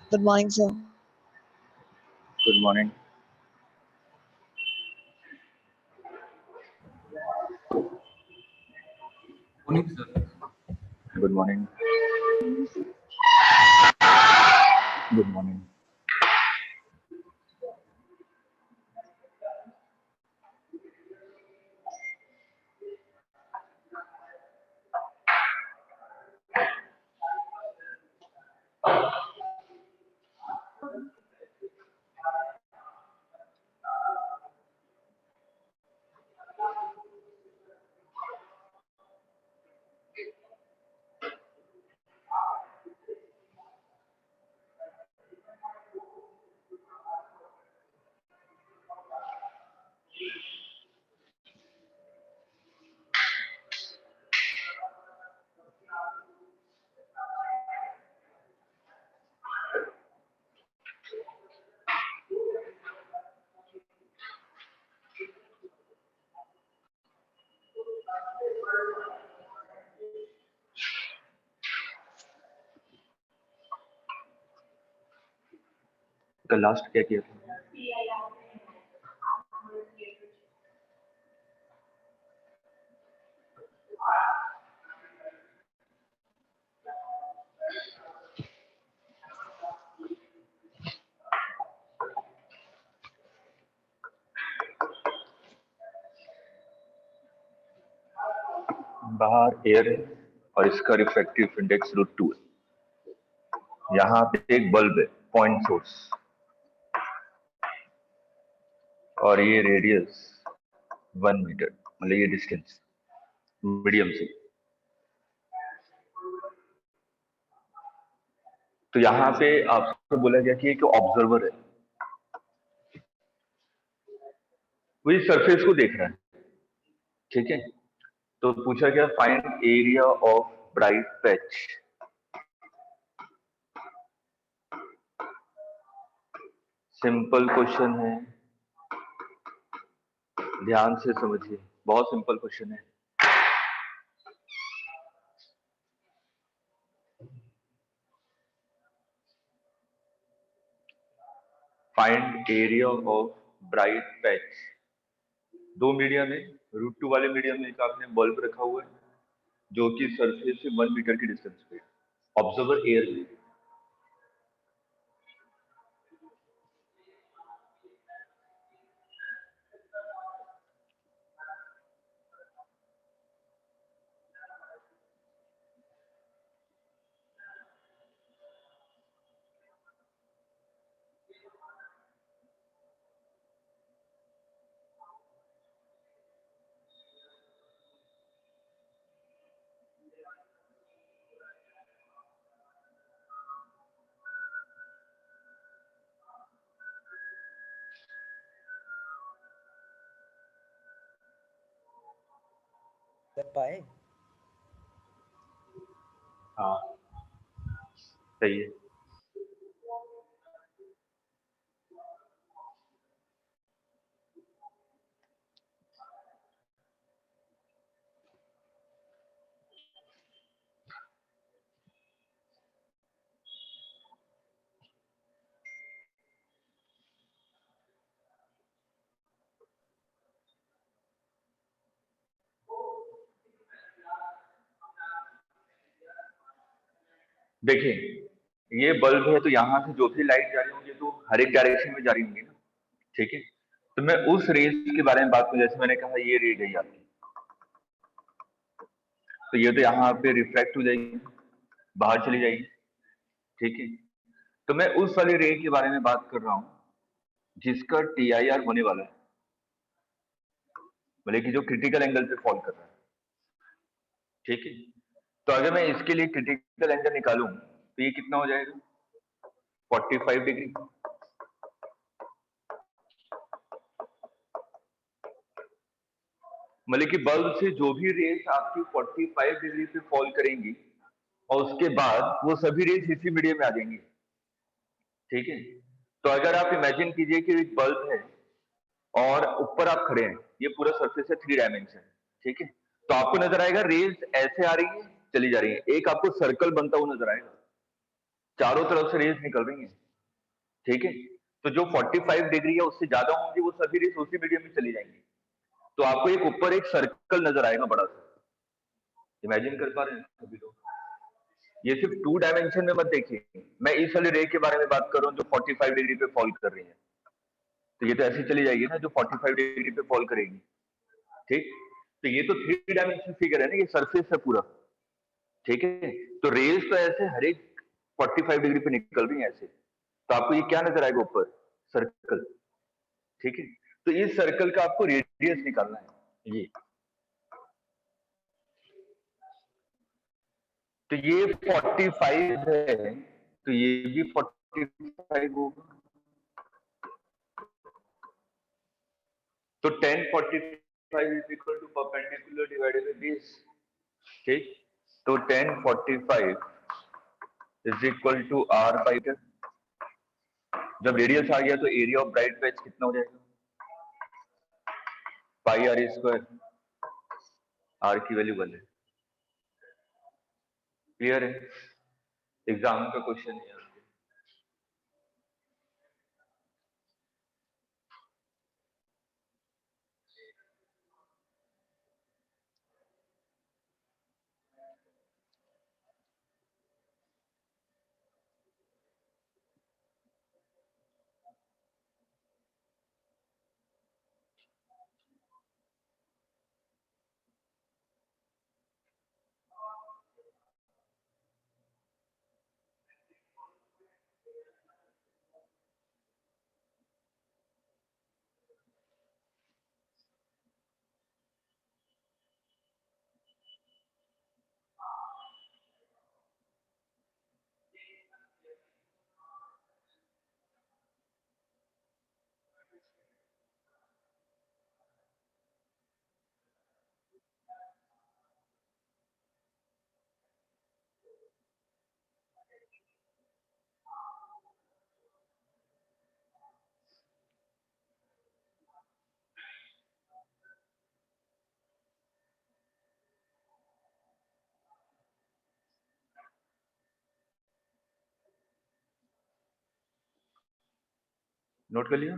Good morning, sir. Good morning. Morning, sir. Good morning. Good morning. कल last क्या किया था? बाहर एयर है और इसका रिफ्रैक्टिव इंडेक्स √2 है। यहाँ पे एक बल्ब है, पॉइंट सोर्स, और ये रेडियस 1 मीटर, मतलब ये डिस्टेंस मीडियम से। तो यहाँ पे आपको बोला गया कि एक ऑब्जर्वर है, वो इस सरफेस को देख रहा है, ठीक है। तो पूछा गया find area of bright patch. Simple question है, ध्यान से समझिए, बहुत सिंपल क्वेश्चन है। Find area of bright patch. दो मीडियम है, √2 वाले मीडियम में एक आपने बल्ब रखा हुआ है जो कि सरफेस से 1 मीटर की डिस्टेंस पे, ऑब्जर्वर एयर में। पाए? हाँ सही है। देखिए ये बल्ब है तो यहाँ से जो भी लाइट जा रही होंगी तो हर एक डायरेक्शन में जा रही होंगी ना, ठीक है। तो मैं उस रेस के बारे में बात करूं, जैसे मैंने कहा ये रे गई आपकी, तो ये तो यहाँ पे रिफ्लेक्ट हो जाएगी, बाहर चली जाएगी, ठीक है। तो मैं उस वाली रे के बारे में बात कर रहा हूँ जिसका TIR होने वाला है, मतलब कि जो क्रिटिकल एंगल पे फॉल कर रहा है, ठीक है। तो अगर मैं इसके लिए क्रिटिकल एंगल निकालूं तो ये कितना हो जाएगा, 45 डिग्री। मतलब कि बल्ब से जो भी रेस आपकी 45 डिग्री पे फॉल करेंगी और उसके बाद वो सभी रेस इसी मीडियम में आ जाएंगी, ठीक है। तो अगर आप इमेजिन कीजिए कि एक बल्ब है और ऊपर आप खड़े हैं, ये पूरा सरफेस है 3 डायमेंशन, ठीक है। तो आपको नजर आएगा रेज ऐसे आ रही है, चली जा रही है, एक आपको सर्कल बनता हुआ नजर आएगा, चारों तरफ से रेज निकल रही है, ठीक है। तो जो 45 डिग्री है उससे ज्यादा होंगी वो सभी रेज उसी मीडियम में चली जाएंगी। तो आपको एक ऊपर एक सर्कल नजर आएगा बड़ा सा, इमेजिन कर पा रहे हैं सभी लोग। ये सिर्फ 2 डायमेंशन में मत देखिए, मैं इस वाली रे के बारे में बात कर रहा हूँ जो 45 डिग्री पे फॉल कर रही है। तो ये तो ऐसी चली जाएगी ना जो 45 डिग्री पे फॉल करेगी, ठीक। तो ये तो 3 डायमेंशन फिगर है ना, ये सरफेस है पूरा, ठीक है। तो रेज तो ऐसे हर एक 45 डिग्री पे निकल रही है ऐसे, तो आपको ये क्या नजर आएगा ऊपर, सर्कल, ठीक है। तो इस सर्कल का आपको रेडियस निकालना है ये, तो ये 45 है तो ये भी 45 होगा, तो 1045 is equal to perpendicular divided by base, ठीक। तो 1045 is equal to R by meter. जब रेडियस आ गया तो एरिया ऑफ ब्राइट पैच कितना हो जाएगा, पाई R स्क्वायर, R की वैल्यू 1 है, क्लियर है। एग्जाम का क्वेश्चन है। नोट कर लिया।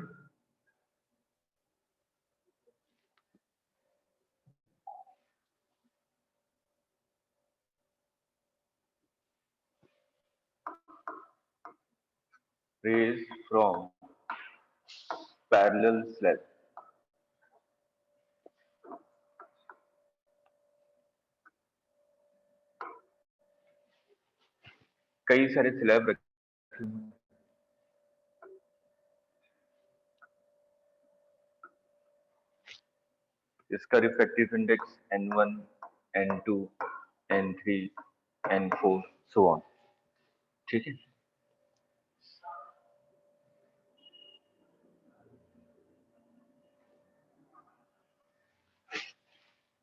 रेज फ्रॉम पैरेलल स्लैब, कई सारे स्लैब रखे हुए हैं। इसका refractive index N1, N2, N3, N4 so on, ठीक है।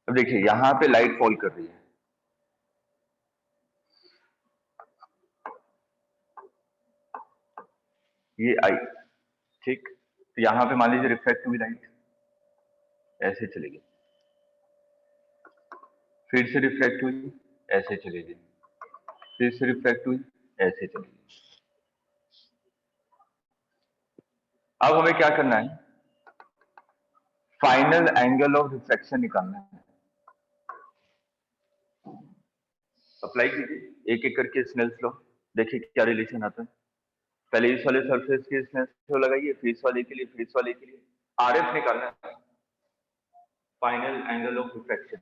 अब देखिए यहाँ पे लाइट फॉल कर रही है, ये आई, ठीक। तो यहाँ पे मान लीजिए रिफ्लेक्ट हुई लाइट, ऐसे चलेगी, फिर से रिफ्लेक्ट हुई, ऐसे चलेगी, फिर से रिफ्लेक्ट हुई, ऐसे चलेगी। अब हमें क्या करना है, फाइनल एंगल ऑफ रिफ्लेक्शन निकालना है। अप्लाई कीजिए एक एक करके स्नेल्स लॉ। देखिए क्या रिलेशन आता है। पहले इस वाले सरफेस के स्नेल लॉ लगाइए, फिर इस वाले के लिए, फिर इस वाले के लिए। आरएफ निकालना है, फाइनल एंगल ऑफ रिफ्रैक्शन।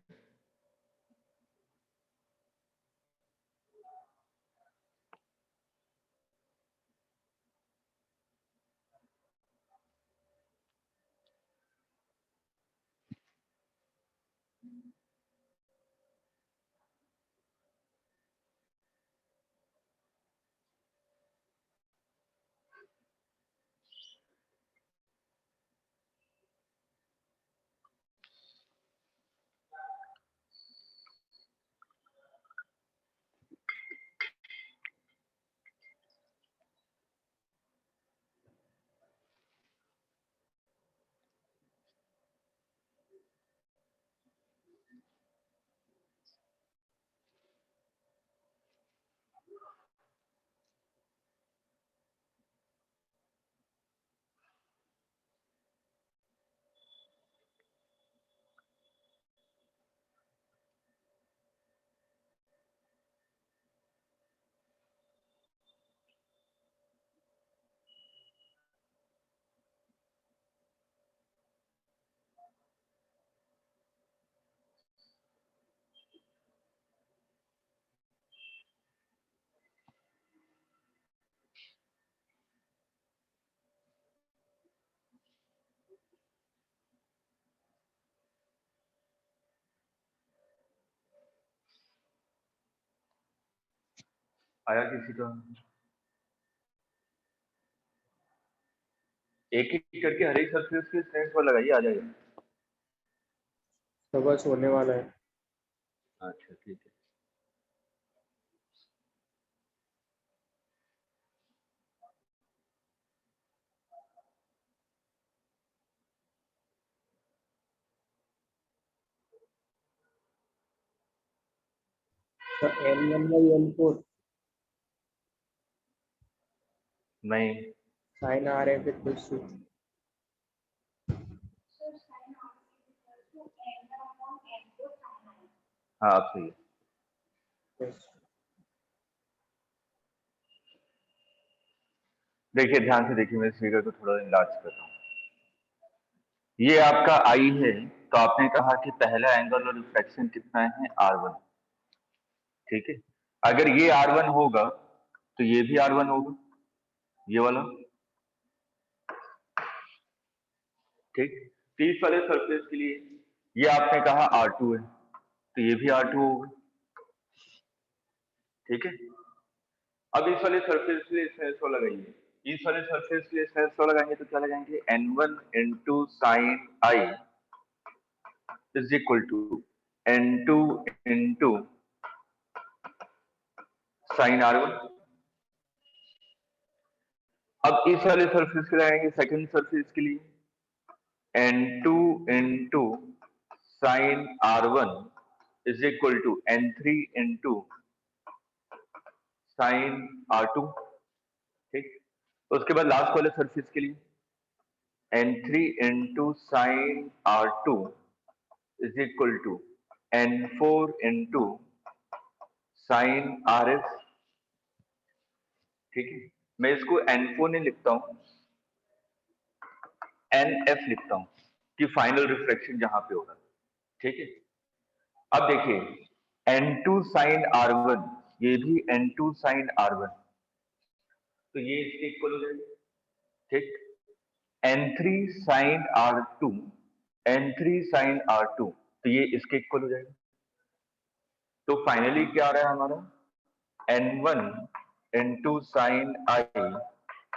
आया किसी का? एक एक करके हर एक सरफेस के स्नेल लॉ लगाइए, आ जाएगा। तो बस होने वाला है। अच्छा ठीक है। N1 by N4 नहीं, sin RF equals to हाँ आप सही है। yes. देखिए ध्यान से देखिए, मैं इस फिगर को थोड़ा इनलार्ज कर रहा हूँ। ये आपका आई है, तो आपने कहा कि पहला एंगल और रिफ्रैक्शन कितना है, R1। ठीक है, अगर ये R1 होगा तो ये भी R1 होगा, ये वाला। ठीक, 30 वाले सरफेस के लिए ये आपने कहा R2 है, तो ये भी R2 होगा। ठीक है, अब इस वाले सरफेस के लिए स्नेल लॉ लगाइए। इस वाले सरफेस के लिए स्नेल लॉ लगाएंगे तो क्या लगाएंगे, N1 into sin I is equal to N2 into sin R1। अब इस वाले सरफेस के लगाएंगे सेकंड सरफेस के लिए, N2 into sin R1 is equal to N3 into sin R2। ठीक, उसके बाद लास्ट वाले सरफेस के लिए N3 into sin R2 is equal to N4 into sin RS। ठीक है, मैं इसको N4 नहीं लिखता हूं, NF लिखता हूं कि फाइनल रिफ्रैक्शन जहां पे होगा। ठीक है, अब देखिए N2 sin R1, ये भी N2 sin R1, तो ये इसके इक्वल हो जाएगा। ठीक, N3 sin R2, N3 sin R2, तो ये इसके इक्वल हो जाएगा। तो फाइनली क्या आ रहा है हमारा, N1 into sin I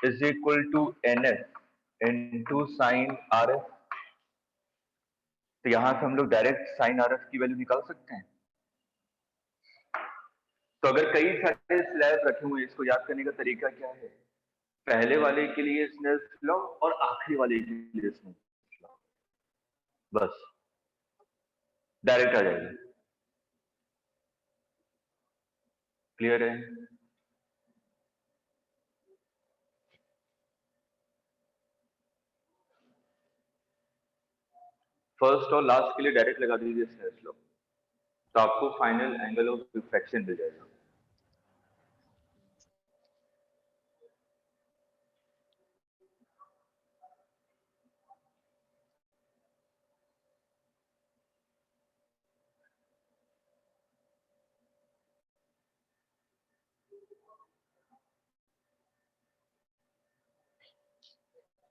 is equal to NF into sin RF। तो यहां से हम लोग डायरेक्ट sin RF की वैल्यू निकाल सकते हैं। तो अगर कई सारे स्लैब रखे हुए हैं, इसको याद करने का तरीका क्या है, पहले वाले के लिए स्नेल्स लॉ और आखिरी वाले के लिए स्नेल्स लॉ, बस डायरेक्ट आ जाएगा। क्लियर है? फर्स्ट और लास्ट के लिए डायरेक्ट लगा दीजिए स्नेल्स लॉ, तो आपको फाइनल एंगल ऑफ रिफ्रैक्शन मिल जाएगा।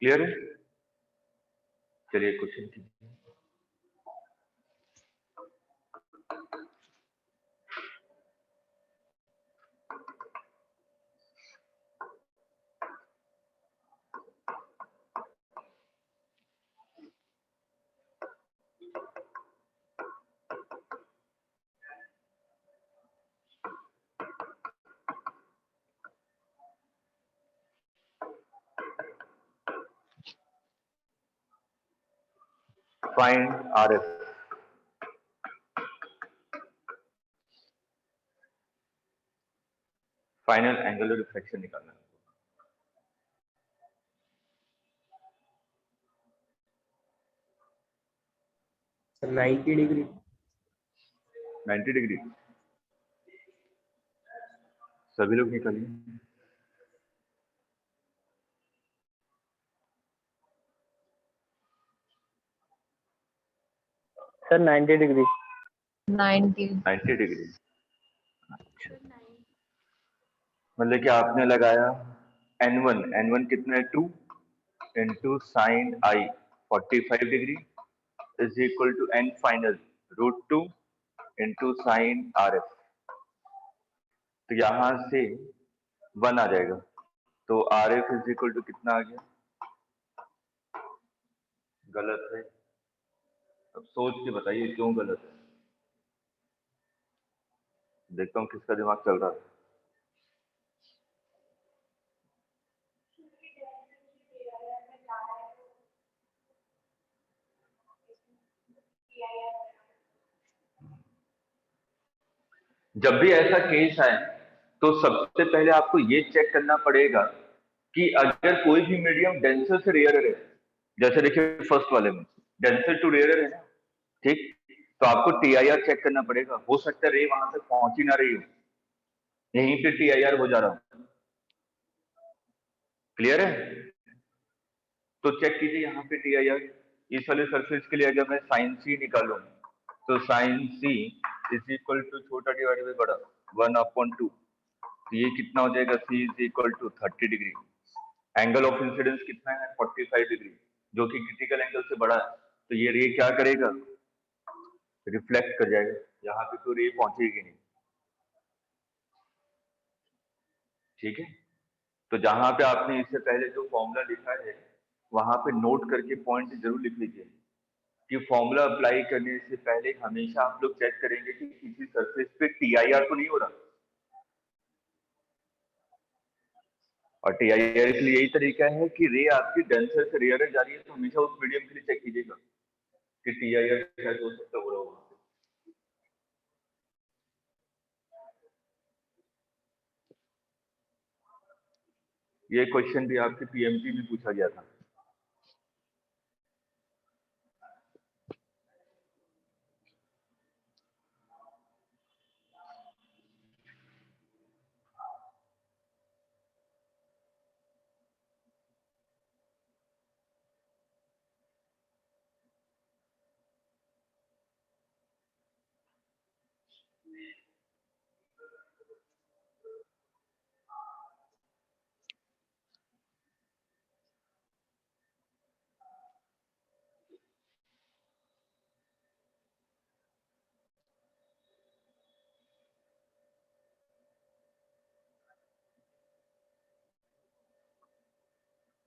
क्लियर है? चलिए क्वेश्चन कीजिए। Find RF, final angular reflection निकालना है। Sir 90 degree. 90 डिग्री सभी लोग निकालिए। Sir 90 degree. 90. 90 डिग्री मतलब कि आपने लगाया n1 कितना है 2 into sine I 45 degree is equal to n final √2 into sine RF। तो यहां से 1 आ जाएगा, तो RF इज इक्वल टू कितना आ गया? गलत है। अब सोच के बताइए क्यों गलत है। देखता हूँ किसका दिमाग चल रहा है। जब भी ऐसा केस आए तो सबसे पहले आपको ये चेक करना पड़ेगा कि अगर कोई भी मीडियम डेंसर से रेयर है, जैसे देखिए फर्स्ट वाले में डेंसर टू रेयर है ना, ठीक, तो आपको TIR चेक करना पड़ेगा। हो सकता है रे वहां तक पहुंच ही ना रही हो, यहीं पे TIR हो जा रहा हो। क्लियर है? तो चेक कीजिए यहाँ पे TIR। इस वाले सरफेस के लिए अगर मैं साइन सी निकालूं तो sine C is equal to छोटा डिवाइडेड बाय बड़ा 1/2। तो ये कितना हो जाएगा? C is equal to 30 degree. Angle of incidence कितना है? 45 डिग्री, जो कि क्रिटिकल एंगल से बड़ा है। तो ये रे क्या करेगा? रिफ्लेक्ट कर जाएगा, यहाँ पे तो रे पहुंचेगी नहीं। ठीक है, तो जहां पे आपने इससे पहले जो फॉर्मूला लिखा है वहां पे नोट करके पॉइंट जरूर लिख लीजिए कि फॉर्मूला अप्लाई करने से पहले हमेशा आप लोग चेक करेंगे कि किसी सरफेस पे TIR तो नहीं हो रहा। और TIR के लिए यही तरीका है कि रे आपकी डेंसर से रेयर जा रही है, तो हमेशा उस मीडियम के लिए चेक कीजिएगा कि TIR शायद हो सकता हो रहा होगा। ये क्वेश्चन भी आपके PMT में पूछा गया था।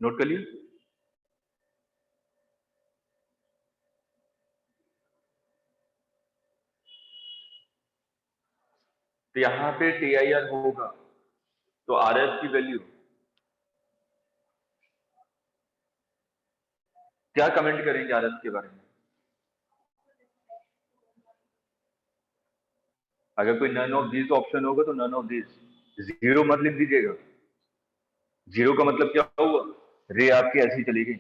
नोट कर लिए? तो यहाँ पे TIR होगा तो RF की वैल्यू क्या कमेंट करेंगे RF के बारे में? अगर कोई नन ऑफ दिस ऑप्शन होगा तो नन ऑफ दिस, जीरो मत लिख दीजिएगा। जीरो का मतलब क्या हुआ? रे आपकी ऐसी चली गई।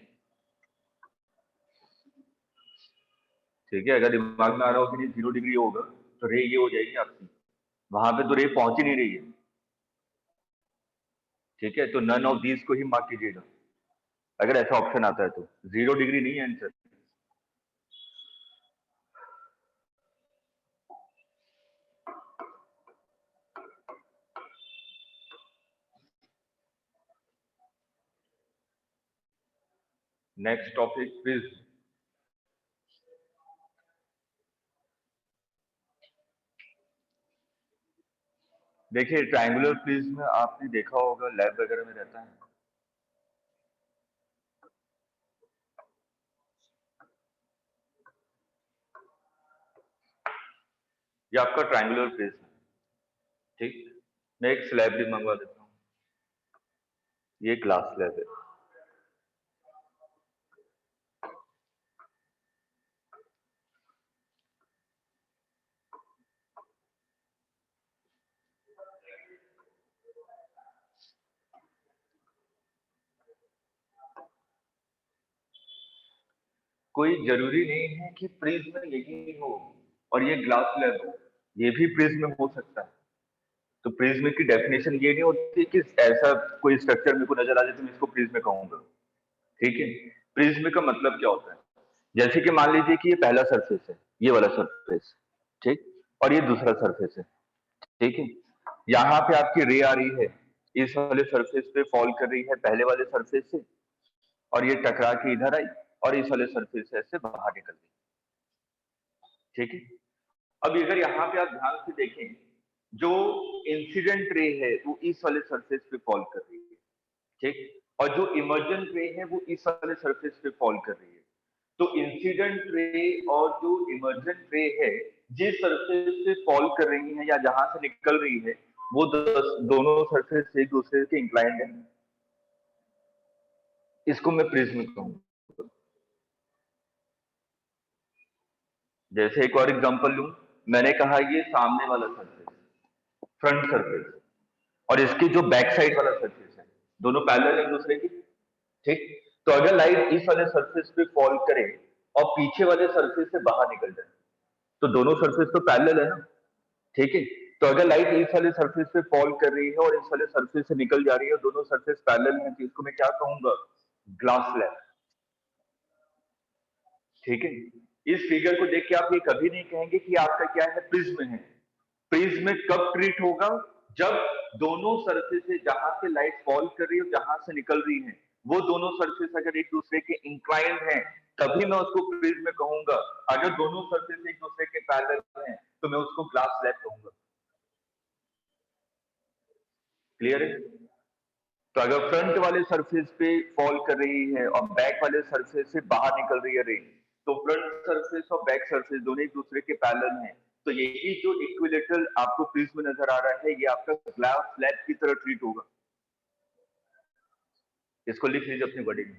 ठीक है, अगर दिमाग में आ रहा हो कि नहीं 0 डिग्री होगा तो रे ये हो जाएगी आपकी, वहां पे तो रे पहुंच ही नहीं रही है। ठीक है, तो नन ऑफ दीज को ही मार्क कीजिएगा अगर ऐसा ऑप्शन आता है तो। 0 डिग्री नहीं है आंसर। Next topic prism. देखिए ट्रायंगुलर प्रिज्म आपने देखा होगा लैब वगैरह में रहता है। ये आपका ट्रायंगुलर प्रिज्म है, ठीक। मैं एक स्लैब भी मंगवा देता हूँ। ये ग्लास स्लैब है। कोई जरूरी नहीं है कि प्रिज्म यही हो और ये ग्लास स्लैब हो, ये भी प्रिज्म हो सकता है। तो प्रिज्म की डेफिनेशन ये नहीं होती कि ऐसा कोई स्ट्रक्चर मेरे को नजर आ जाए तो मैं इसको प्रिज्म कहूंगा, ठीक है। प्रिज्म का मतलब क्या होता है, जैसे कि मान लीजिए कि ये पहला सरफेस है, ये वाला सरफेस, ठीक, और ये दूसरा सरफेस है, ठीक है। यहाँ पे आपकी रे आ रही है, इस वाले सरफेस पे फॉल कर रही है पहले वाले सरफेस से, और ये टकरा के इधर आई और इस वाले सरफेस से ऐसे बाहर निकल गई, ठीक है। अब अगर यहाँ पे आप ध्यान से देखें, जो इंसिडेंट रे है वो इस वाले सरफेस पे फॉल कर रही है, ठीक, और जो इमर्जेंट रे है वो इस वाले सरफेस पे फॉल कर रही है। तो इंसिडेंट रे और जो इमर्जेंट रे है, जिस सरफेस से फॉल कर रही है या जहां से निकल रही है, वो दोनों सरफेस एक दूसरे के इंक्लाइंड है। इसको मैं प्रिज्म कहूंगा। जैसे एक और एग्जांपल लूं, मैंने कहा ये सामने वाला सरफेस, फ्रंट सरफेस, और इसकी जो बैक साइड वाला सरफेस है, दोनों पैरेलल है एक दूसरे की, ठीक। तो अगर लाइट इस वाले सरफेस पे फॉल करे और पीछे वाले सरफेस से बाहर निकल जाए, तो दोनों सरफेस तो पैरेलल है ना, ठीक है। तो अगर लाइट इस वाले सरफेस पे फॉल कर रही है और इस वाले सरफेस से निकल जा रही है, दोनों सरफेस पैरेलल है, तो इसको मैं क्या कहूंगा, ग्लास स्लैब, ठीक है। इस फिगर को देख के आप ये कभी नहीं कहेंगे कि आपका क्या है, प्रिज्म है। प्रिज्म कब ट्रीट होगा, जब दोनों सरफेस से जहां से लाइट फॉल कर रही है और जहां से निकल रही है, वो दोनों सरफेस अगर एक दूसरे के इंक्लाइंड हैं, तभी मैं उसको प्रिज्म कहूंगा। अगर दोनों सरफेस एक दूसरे के पैरेलल हैं, तो मैं उसको ग्लास स्लैब कहूंगा। क्लियर है। तो अगर फ्रंट वाले सरफेस पे फॉल कर रही है और बैक वाले सरफेस से बाहर निकल रही है रे, तो फ्रंट सरफेस और बैक सरफेस दोनों एक दूसरे के पैरेलल हैं, तो यही जो इक्विलेटरल आपको प्रिज्म नजर आ रहा है, ये आपका ग्लास स्लैब की तरह ट्रीट होगा। इसको लिख लीजिए अपनी बॉडी में।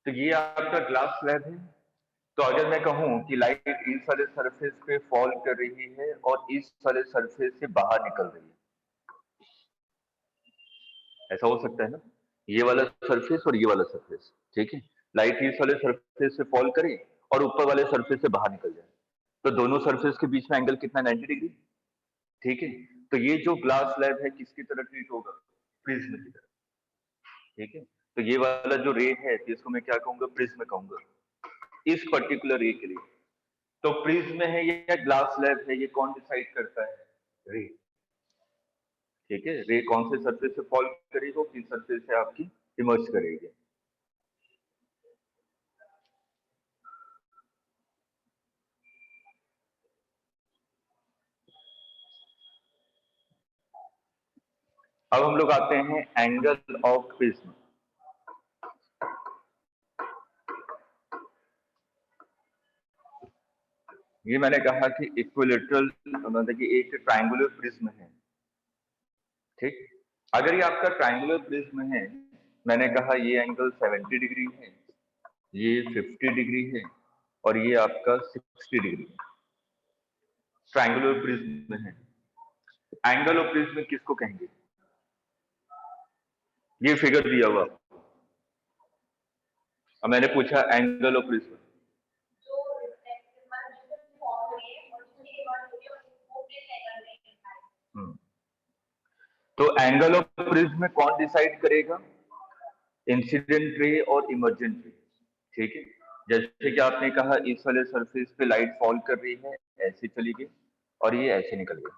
तो ये आपका ग्लास स्लैब है। तो अगर मैं कहूं कि लाइट इस वाले सरफेस पे फॉल कर रही है और इस वाले सरफेस से बाहर निकल रही है, ऐसा हो सकता है ना, ये वाला सरफेस और ये वाला सरफेस, ठीक है। लाइट इस वाले सरफेस से फॉल करे और ऊपर वाले सरफेस से बाहर निकल जाए, तो दोनों सरफेस के बीच में एंगल कितना, 90 डिग्री, ठीक है। तो ये जो ग्लास स्लैब है किसकी तरह ट्रीट होगा, प्रिज्म की तरह, ठीक है। तो ये वाला जो रे है इसको मैं क्या कहूंगा, प्रिज्म कहूंगा इस पर्टिकुलर रे के लिए। तो प्रिज्म है या ग्लास स्लैब है, ये कौन डिसाइड करता है, रे, ठीक है। रे कौन से सरफेस से फॉल करेगी, वो किस सरफेस से आपकी इमर्ज करेगी। अब हम लोग आते हैं एंगल ऑफ प्रिज्म। ये मैंने कहा कि इक्विलेटरल मतलब कि एक ट्रायंगुलर प्रिज्म है, ठीक। अगर ये आपका ट्रायंगुलर प्रिज्म है, मैंने कहा ये एंगल 70 डिग्री है, ये 50 डिग्री है और ये आपका 60 डिग्री है। ट्रायंगुलर प्रिज्म है। एंगल ऑफ प्रिज्म किसको कहेंगे? ये फिगर दिया हुआ, अब मैंने पूछा एंगल ऑफ प्रिज्म। तो एंगल ऑफ प्रिज्म में कौन डिसाइड करेगा? इंसिडेंट रे और इमर्जेंट रे, ठीक है। जैसे कि आपने कहा इस वाले सरफेस पे लाइट फॉल कर रही है, ऐसे चली गई और ये ऐसे निकल गई,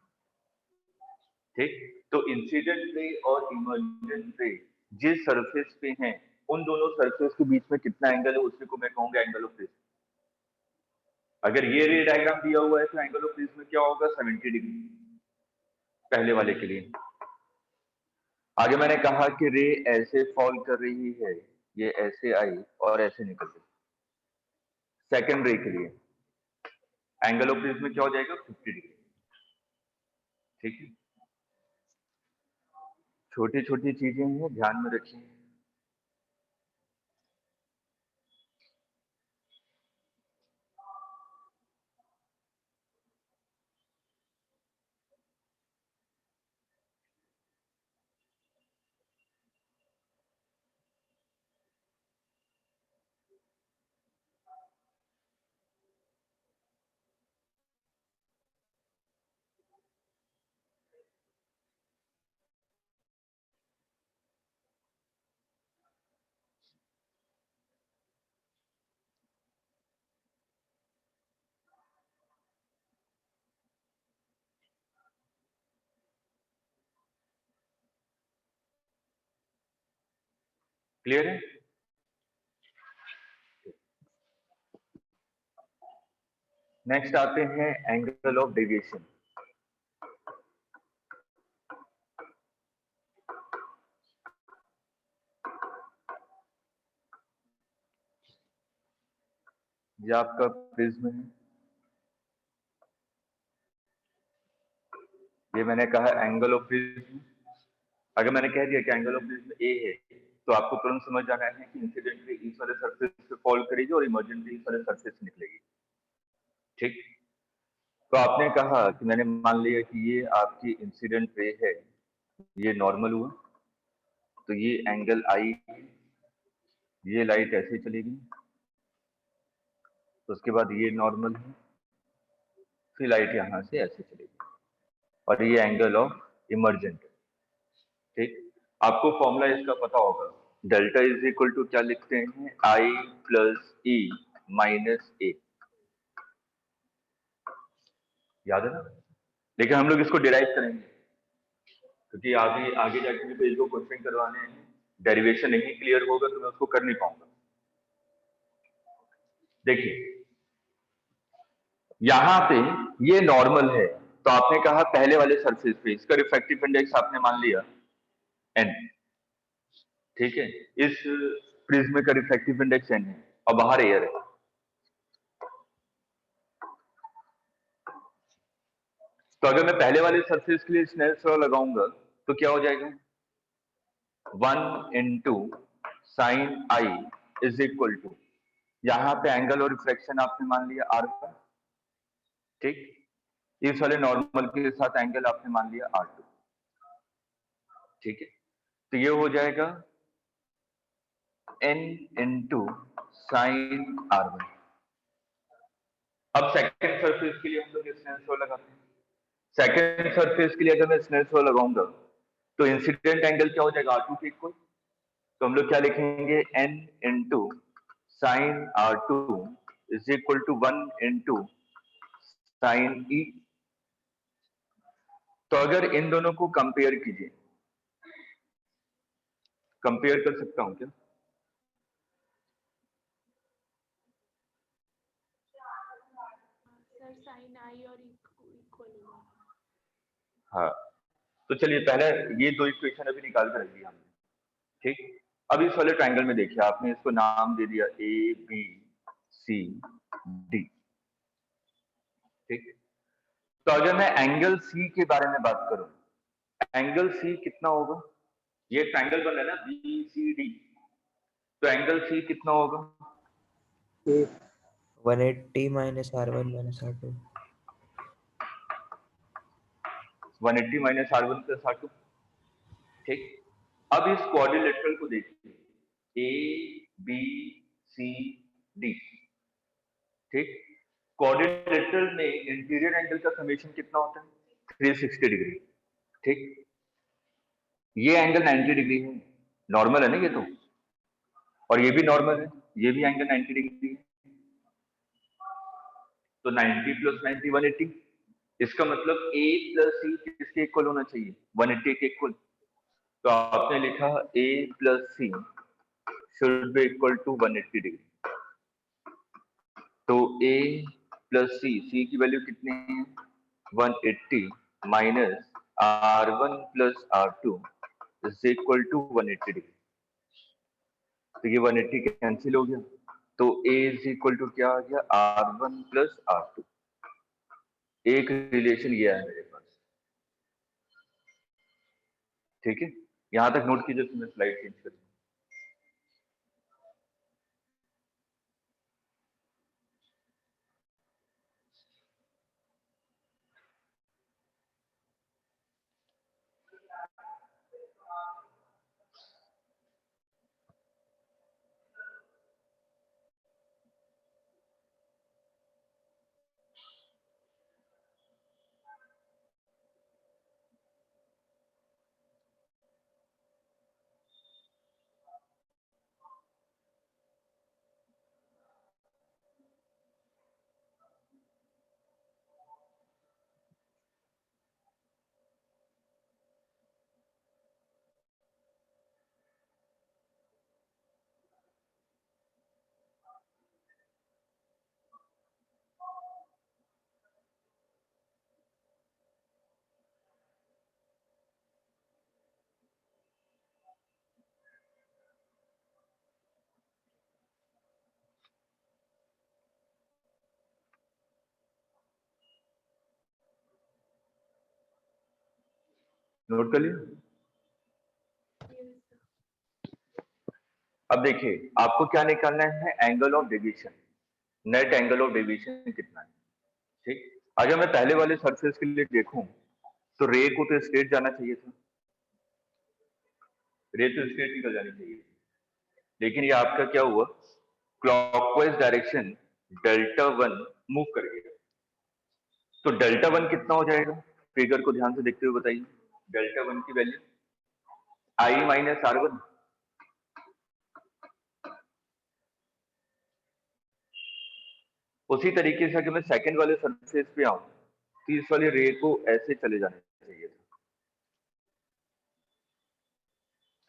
ठीक। तो इंसिडेंट रे और इमर्जेंट रे जिस सरफेस पे हैं, उन दोनों सरफेस के बीच में कितना एंगल है उसी को मैं कहूंगा एंगल ऑफ प्रिज्म। अगर ये रे डायग्राम दिया हुआ है तो एंगल ऑफ प्रिज्म क्या होगा? 70 डिग्री, पहले वाले के लिए। आगे मैंने कहा कि रे ऐसे फॉल कर रही है, ये ऐसे आई और ऐसे निकल गई। सेकंड रे के लिए एंगल ऑफ प्रिज्म में क्या हो जाएगा? 50 डिग्री, ठीक है। छोटी छोटी चीजें हैं, ध्यान में रखिए। क्लियर है? नेक्स्ट आते हैं एंगल ऑफ डेविएशन। ये आपका प्रिज्म है, ये मैंने कहा एंगल ऑफ प्रिज्म। अगर मैंने कह दिया कि एंगल ऑफ प्रिज्म ए है, तो आपको तुरंत समझ जाना है कि इंसिडेंट रे इस वाले सरफेस पे फॉल करेगी और इमर्जेंट रे इस वाले सरफेस से निकलेगी, ठीक। तो आपने कहा कि मैंने मान लिया कि ये आपकी इंसिडेंट रे है, ये नॉर्मल हुआ, तो ये एंगल आई, ये लाइट ऐसे चलेगी, तो उसके बाद ये नॉर्मल है, फिर लाइट यहां से ऐसे चलेगी और ये एंगल ऑफ इमर्जेंट, ठीक। आपको फॉर्मूला इसका पता होगा, डेल्टा इज इक्वल टू क्या लिखते हैं? आई प्लस ई माइनस ए, याद है ना? लेकिन हम लोग इसको डिराइव करेंगे क्योंकि आगे आगे जाके भी पेज को क्वेश्चन करवाने हैं, डेरिवेशन नहीं क्लियर होगा तो मैं उसको कर नहीं पाऊंगा। देखिए यहां पे ये नॉर्मल है, तो आपने कहा पहले वाले सरफेस पे इसका रिफ्रैक्टिव इंडेक्स आपने मान लिया एन, ठीक है। इस प्रिज्म का रिफ्रैक्टिव इंडेक्स एन है और बाहर एयर है, तो अगर मैं पहले वाले सरफेस के लिए स्नेल्स लॉ लगाऊंगा तो क्या हो जाएगा? 1 into sine I is equal to, यहाँ पे एंगल और रिफ्लेक्शन आपने मान लिया आर का, ठीक। इस वाले नॉर्मल के साथ एंगल आपने मान लिया R2, ठीक है। तो ये हो जाएगा n इंटू साइन R1। अब सेकंड सरफेस के लिए हम लोग स्नेल्स लॉ लगाते हैं। सेकंड सरफेस के लिए अगर मैं स्नेल्स लॉ लगाऊंगा तो इंसिडेंट एंगल क्या हो जाएगा? R2 के इक्वल। तो हम लोग क्या लिखेंगे? n into sine R2 is equal to 1 into sine E। तो अगर इन दोनों को कंपेयर कीजिए, कंपेयर कर सकता हूं क्या? सर साइन आई और इक्वल होगा। हाँ, तो चलिए पहले ये दो इक्वेशन अभी निकाल कर रख दिया हमने, ठीक। अब इस वाले ट्रायंगल में देखिए, आपने इसको नाम दे दिया ए बी सी डी, ठीक। तो अगर मैं एंगल सी के बारे में बात करूं, एंगल सी कितना होगा? ये ट्रायंगल बन रहा है ना BCD, तो एंगल सी कितना होगा? 180 minus R1 minus R2। 180 minus R1 plus R2। ठीक। अब इस क्वाड्रिलेटरल को देखिए, ABCD। ठीक। क्वाड्रिलेटरल में इंटीरियर एंगल का समेशन कितना होता है? 360 डिग्री। ठीक। ये एंगल 90 डिग्री है, नॉर्मल है ना ये तो, और ये भी नॉर्मल है, ये भी एंगल 90 डिग्री है। तो 90 प्लस 90 180। इसका मतलब A प्लस C किसके इक्वल होना चाहिए? 180 के इक्वल। तो आपने लिखा A plus C should be equal to 180 degree. तो A प्लस C की वैल्यू कितनी है? 180 minus R1 plus R2 is equal to 180 degree. तो ये 180 कैंसिल हो गया, तो A इज इक्वल टू क्या आ गया? R1 plus R2। एक रिलेशन ये है मेरे पास। ठीक है, यहां तक नोट कीजिए, तो मैं स्लाइड चेंज करूंगा। नोट कर लिया? अब देखिए, आपको क्या निकालना है? Angle of deviation, net angle of deviation कितना है। ठीक। अगर मैं पहले वाले सरफेस के लिए देखूं, तो रे को तो स्ट्रेट जाना चाहिए था, रे तो स्ट्रेट निकल जानी चाहिए, लेकिन ये आपका क्या हुआ? क्लॉकवाइज डायरेक्शन डेल्टा 1 मूव कर गया। तो डेल्टा 1 कितना हो जाएगा? फिगर को ध्यान से देखते हुए बताइए। डेल्टा 1 की वैल्यू I माइनस R1। उसी तरीके से अगर मैं सेकंड वाले सरफेस पे आऊं, तो इस वाले रे को ऐसे चले जाने चाहिए था।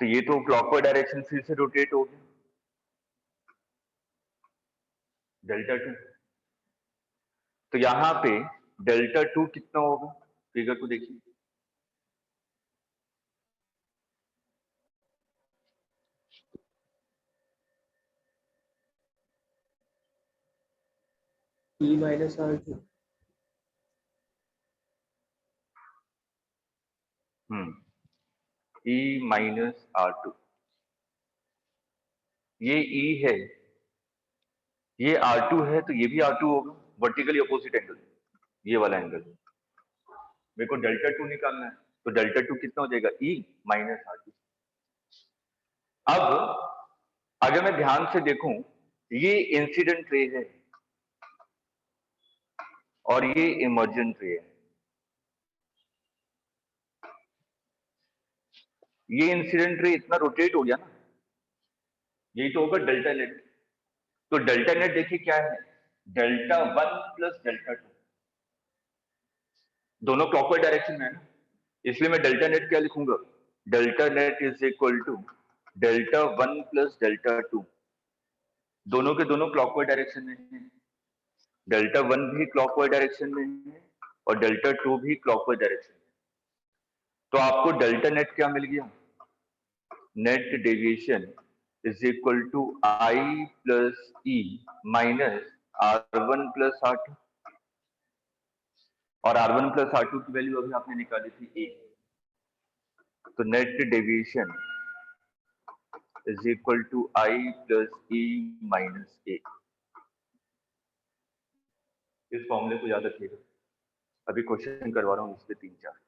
तो ये तो क्लॉकवाइज डायरेक्शन फिर से रोटेट हो गया, डेल्टा 2। तो यहां पे डेल्टा 2 कितना होगा? फिगर को देखिए, E minus R2। E minus R2। ये E है, ये R2 है, तो ये भी R2 होगा, वर्टिकली अपोजिट एंगल, ये वाला एंगल। मेरे को डेल्टा 2 निकालना है, तो डेल्टा 2 कितना हो जाएगा? E minus R2। अब अगर मैं ध्यान से देखूं, ये इंसिडेंट रे है और ये इमर्जेंट रे है। ये इंसिडेंट रे इतना रोटेट हो गया ना, यही तो होगा डेल्टा नेट। तो डेल्टा नेट देखिए क्या है? डेल्टा 1 प्लस डेल्टा 2, दोनों क्लॉकवाइज डायरेक्शन में है ना, इसलिए मैं डेल्टा नेट क्या लिखूंगा? Delta net is equal to delta 1 plus delta 2, दोनों के दोनों क्लॉकवाइज डायरेक्शन में है। डेल्टा 1 भी क्लॉकवाइज डायरेक्शन में है और डेल्टा 2 भी क्लॉकवाइज डायरेक्शन में। तो आपको डेल्टा नेट क्या मिल गया? Net deviation is equal to I plus E minus R1 plus R2। और R1 प्लस R2 की वैल्यू अभी आपने निकाली थी A, तो net deviation is equal to I plus E minus A। इस फॉर्मूले को याद रखिएगा, अभी क्वेश्चन करवा रहा हूँ इस पे 3-4।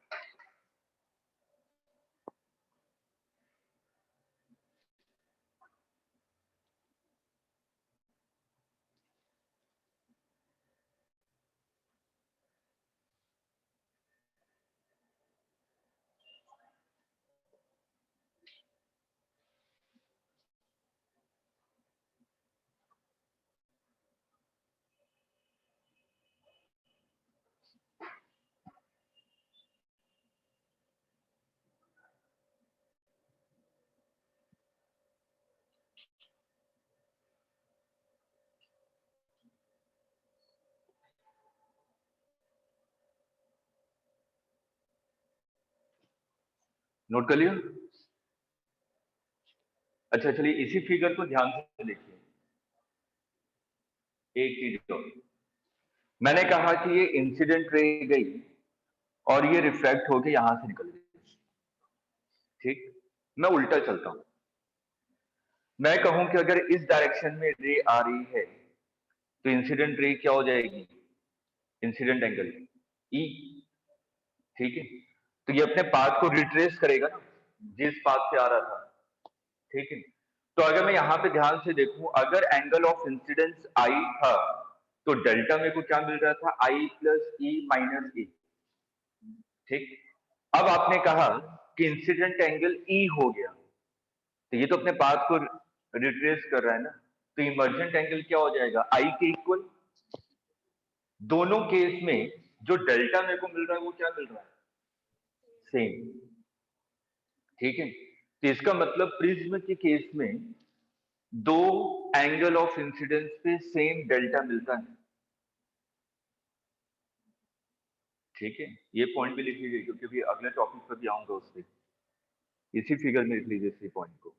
नोट कर लिया? अच्छा चलिए इसी फिगर को ध्यान से देखिए। एक चीज और, मैंने कहा कि ये इंसिडेंट रे गई और ये रिफ्लेक्ट होके यहां से निकल गई। ठीक, मैं उल्टा चलता हूं, मैं कहूं कि अगर इस डायरेक्शन में रे आ रही है तो इंसिडेंट रे क्या हो जाएगी? Incident angle E. ठीक है, तो ये अपने पाथ को रिट्रेस करेगा ना, जिस पाथ से आ रहा था। ठीक है, तो अगर मैं यहां पे ध्यान से देखूं, अगर एंगल ऑफ इंसिडेंस आई था तो डेल्टा मेरे को क्या मिल रहा था? आई प्लस ई माइनस ई। ठीक, अब आपने कहा कि इंसिडेंट एंगल ई हो गया, तो ये तो अपने पाथ को रिट्रेस कर रहा है ना, तो इमर्जेंट एंगल क्या हो जाएगा? आई के इक्वल। दोनों केस में जो डेल्टा मेरे को मिल रहा है वो क्या मिल रहा है? सेम। ठीक है, तो इसका मतलब प्रिज्म के केस में दो एंगल ऑफ इंसिडेंस पे सेम डेल्टा मिलता है। ठीक है, ये पॉइंट भी लिख लीजिए क्योंकि अभी अगले टॉपिक पर भी आऊंगा उस पर। इसी फिगर में लिख लीजिए इसी पॉइंट को।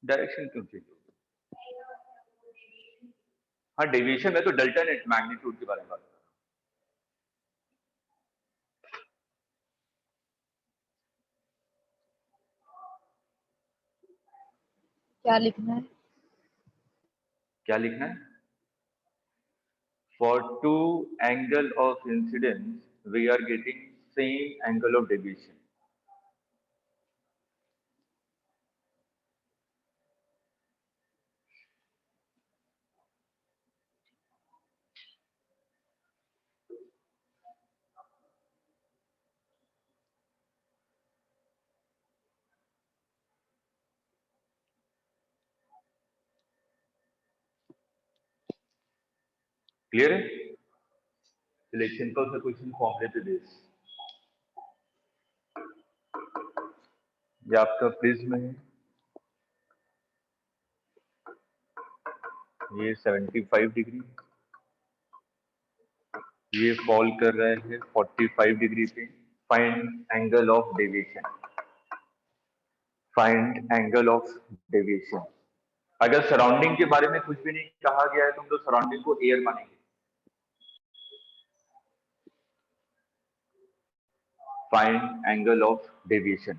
डायरेक्शन क्यों चेंज होगी? हाँ डेविएशन है तो डेल्टा नेट मैग्नीट्यूड के बारे में बात कर रहा हूं। क्या लिखना है? क्या लिखना है? For two angle of incidence we are getting same angle of deviation. Clear है? चलिए सिंपल सा क्वेश्चन फॉर्मूले पे बेस। ये आपका प्रिज्म है, ये 75 डिग्री, ये फॉल कर रहा है 45 डिग्री पे। Find angle of deviation. Find angle of deviation. अगर सराउंडिंग के बारे में कुछ भी नहीं कहा गया है तो हम लोग सराउंडिंग को एयर मानेंगे। Find angle of deviation.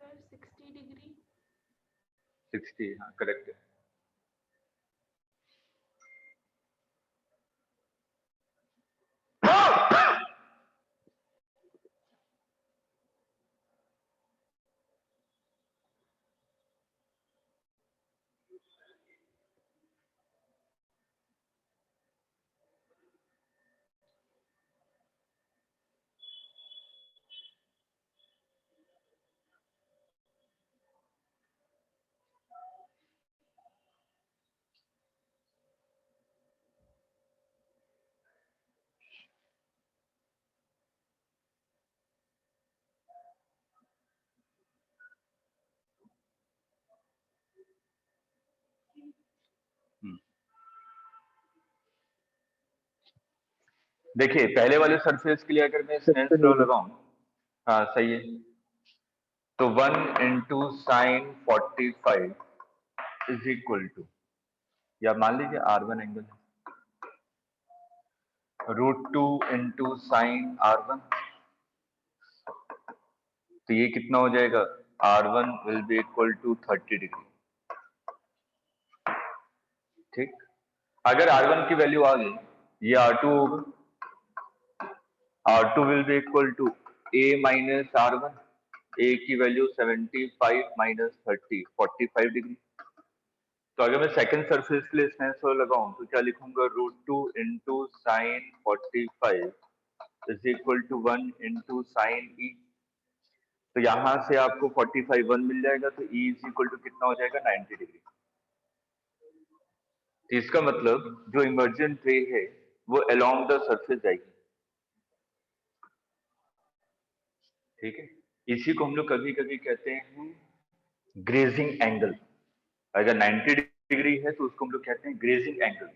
Sir 60 degree. 60, हाँ करेक्ट है। देखिए पहले वाले सरफेस के लिए अगर मैं स्नेल्स लॉ लगाऊं, हाँ सही है, तो 1 into sine 45 is equal to, या मान लीजिए R1 angle √2 into sign R1, तो ये कितना हो जाएगा, R1 will be equal to 30 degree. ठीक, अगर R1 की वैल्यू आ गई, ये R2 होगा, R2 will be equal to A minus R1, A की वैल्यू 75 माइनस 30 45 डिग्री। तो अगर मैं सेकंड सरफेस के लिए स्नेल्स लॉ लगाऊं तो क्या लिखूंगा, √2 into sine 45 is equal to 1 into sine E. तो यहां से आपको 45 1 मिल जाएगा, तो ई इज इक्वल टू कितना हो जाएगा, 90 डिग्री। तो इसका मतलब जो इमर्जेंट रे है वो अलोंग द सरफेस जाएगी। ठीक है, इसी को हम लोग कभी कभी कहते हैं ग्रेजिंग एंगल। अगर 90 डिग्री है तो उसको हम लोग कहते हैं ग्रेजिंग एंगल।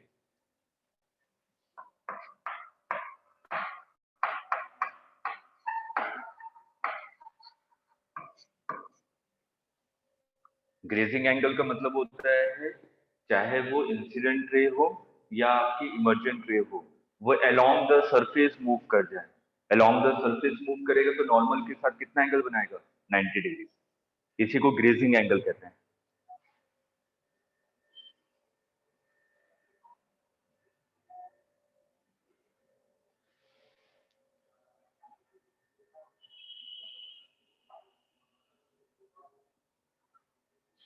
ग्रेजिंग एंगल का मतलब होता है चाहे वो इंसिडेंट रे हो या आपकी इमर्जेंट रे हो, वो अलोंग द सरफेस मूव कर जाए। अलोंग द सरफेस मूव करेगा तो नॉर्मल के साथ कितना एंगल बनाएगा, 90 डिग्री। इसी को ग्रेजिंग एंगल कहते हैं।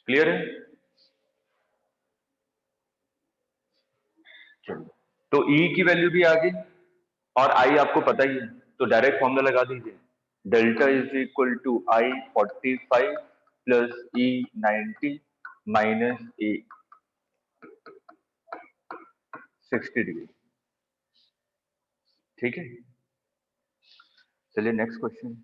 क्लियर है? चलो, तो ई की वैल्यू भी आ गई और आई आपको पता ही है, तो डायरेक्ट फॉर्मूला लगा दीजिए, delta is equal to I 45 plus E 90 minus A 60 degree. ठीक है, चलिए next question.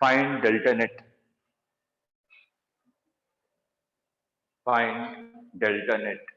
Find delta net. Find delta net.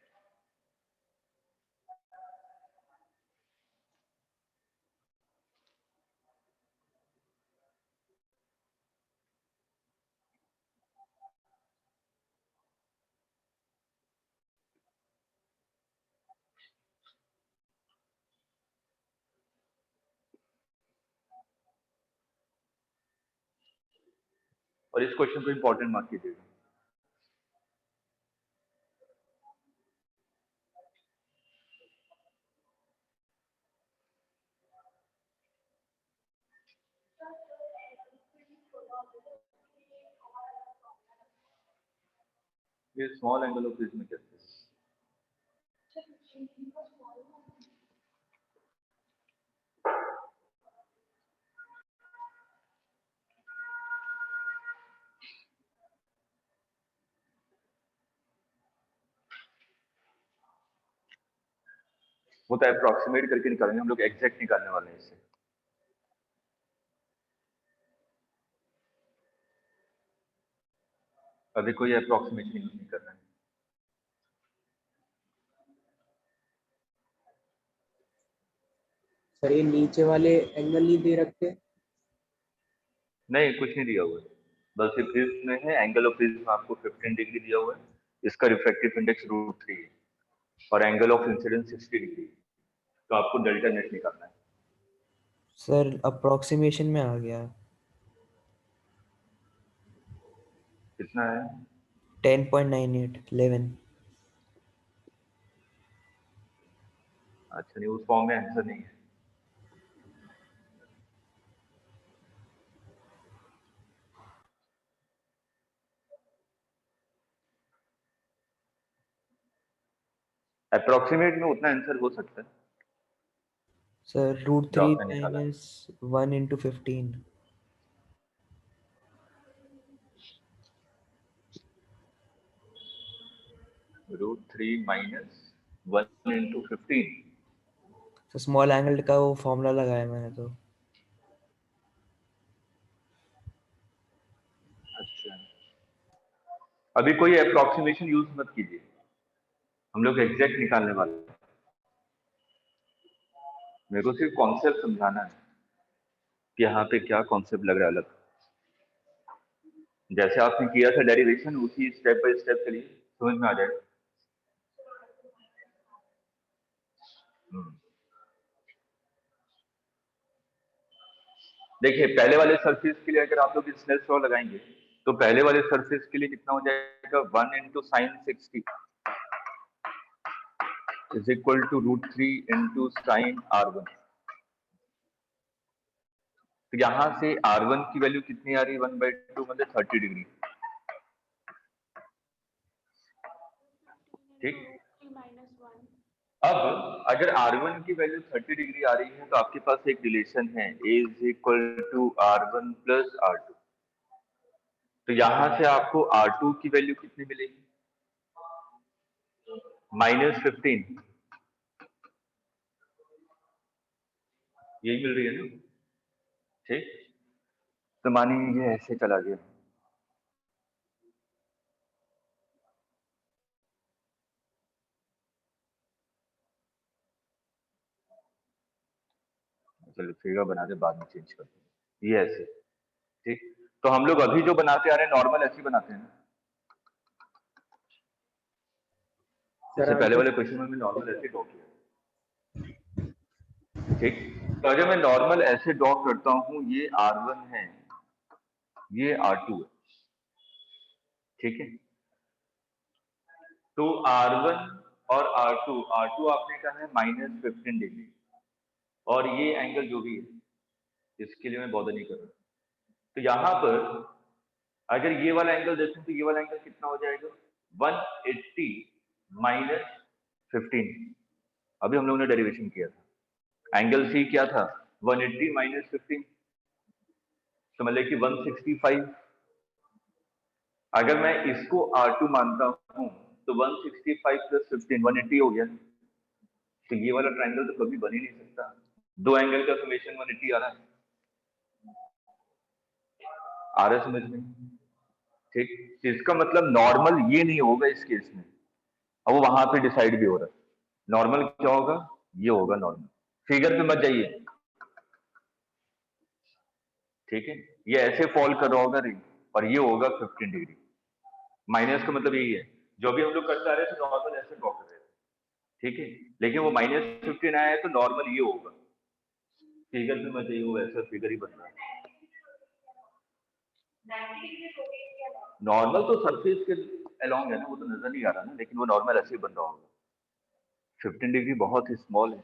और इस क्वेश्चन को इंपॉर्टेंट मार्क कीजिएगा। ये स्मॉल एंगल ऑफ प्रिज्म कहते हैं। वो तो अप्रोक्सीमेट करके निकालेंगे, हम लोग एग्जैक्ट निकालने वाले हैं इससे। अभी कोई अप्रोक्सीमेशन नहीं करना है। सर ये नीचे वाले एंगल नहीं दे रखते? नहीं, कुछ नहीं दिया हुआ है, बस ये प्रिज्म में है, एंगल ऑफ प्रिज्म आपको 15 डिग्री दिया हुआ है, इसका रिफ्रैक्टिव इंडेक्स √3 है और एंगल ऑफ इंसिडेंस 60 डिग्री। तो आपको डेल्टा नेट निकालना है। सर अप्रोक्सीमेशन में आ गया। कितना है? 10.98 11। अच्छा, नहीं उस फॉर्म में आंसर नहीं है। अप्रोक्सीमेट में उतना आंसर हो सकता है सर रूट जो 3 आपने निकाला। Minus 1 into 15. √3 minus 1 into 15। तो स्मॉल एंगल का वो फॉर्मूला लगाया मैंने तो। अच्छा, अभी कोई अप्रोक्सीमेशन यूज मत कीजिए, हम लोग एग्जैक्ट निकालने वाले हैं। मेरे को सिर्फ कॉन्सेप्ट समझाना है कि यहाँ पे क्या कॉन्सेप्ट लग रहा है अलग। जैसे आपने किया था डेरिवेशन, उसी स्टेप बाय स्टेप चलिए, समझ में आ जाएगा। देखिए पहले वाले सरफेस के लिए अगर आप लोग स्नेल्स लॉ लगाएंगे तो पहले वाले सरफेस के लिए कितना हो जाएगा, 1 into sin 60 is equal to √3 into sin R1। तो यहां से R1 की वैल्यू कितनी आ रही है, 1/2 मतलब 30 डिग्री। ठीक, -1। अब अगर R1 की वैल्यू 30 डिग्री आ रही है तो आपके पास एक रिलेशन है A is equal to R1 plus R2। तो यहां से आपको R2 की वैल्यू कितनी मिलेगी, -15। यही मिल रही है ना। ठीक, तो मानिए ये ऐसे चला गया, चलो फिगर बना दे, बाद में चेंज करते हैं, ये ऐसे। ठीक, तो हम लोग अभी जो बनाते आ रहे हैं नॉर्मल ऐसे बनाते हैं ना, जैसे पहले वाले क्वेश्चन में नॉर्मल ऐसे ड्रॉ किया। ठीक, तो अगर मैं नॉर्मल ऐसे ड्रॉ करता हूं, ये R1 है, ये R2 है। ठीक है, तो R1 और R2 आपने कहा है -15 डिग्री, और ये एंगल जो भी है इसके लिए मैं बॉदर नहीं कर रहा। तो यहाँ पर अगर ये वाला एंगल देखें तो ये वाला एंगल कितना हो जाएगा, 180 माइनस 15। अभी हम लोगों ने डेरिवेशन किया था, एंगल सी क्या था, 180 माइनस 15, समझ लें कि 165। अगर मैं इसको R2 मानता हूं तो 165 प्लस 15 180 हो गया। तो ये वाला ट्रायंगल तो कभी बन ही नहीं सकता, दो एंगल का समेशन 180 आ रहा है। आ रहा है समझ में। ठीक, इसका मतलब नॉर्मल ये नहीं होगा इस केस में, अब वो वहां पे डिसाइड भी हो रहा है। नॉर्मल क्या होगा, ये होगा नॉर्मल, फिगर पे मत जाइए। ठीक है, ये ऐसे फॉल कर रहा होगा रिंग, और ये होगा 15 डिग्री। माइनस का मतलब यही है, जो भी हम लोग करते आ रहे थे नॉर्मल ऐसे ड्रॉ कर रहे थे। ठीक है, लेकिन वो -15 आया है तो नॉर्मल ये होगा, फिगर पे मत जाइए, वो ऐसा फिगर ही बन रहा है। नॉर्मल तो सरफेस के अलोंग है ना, वो तो नजर नहीं आ रहा ना, लेकिन वो नॉर्मल ऐसे ही बन रहा होगा। 15 डिग्री बहुत ही स्मॉल है,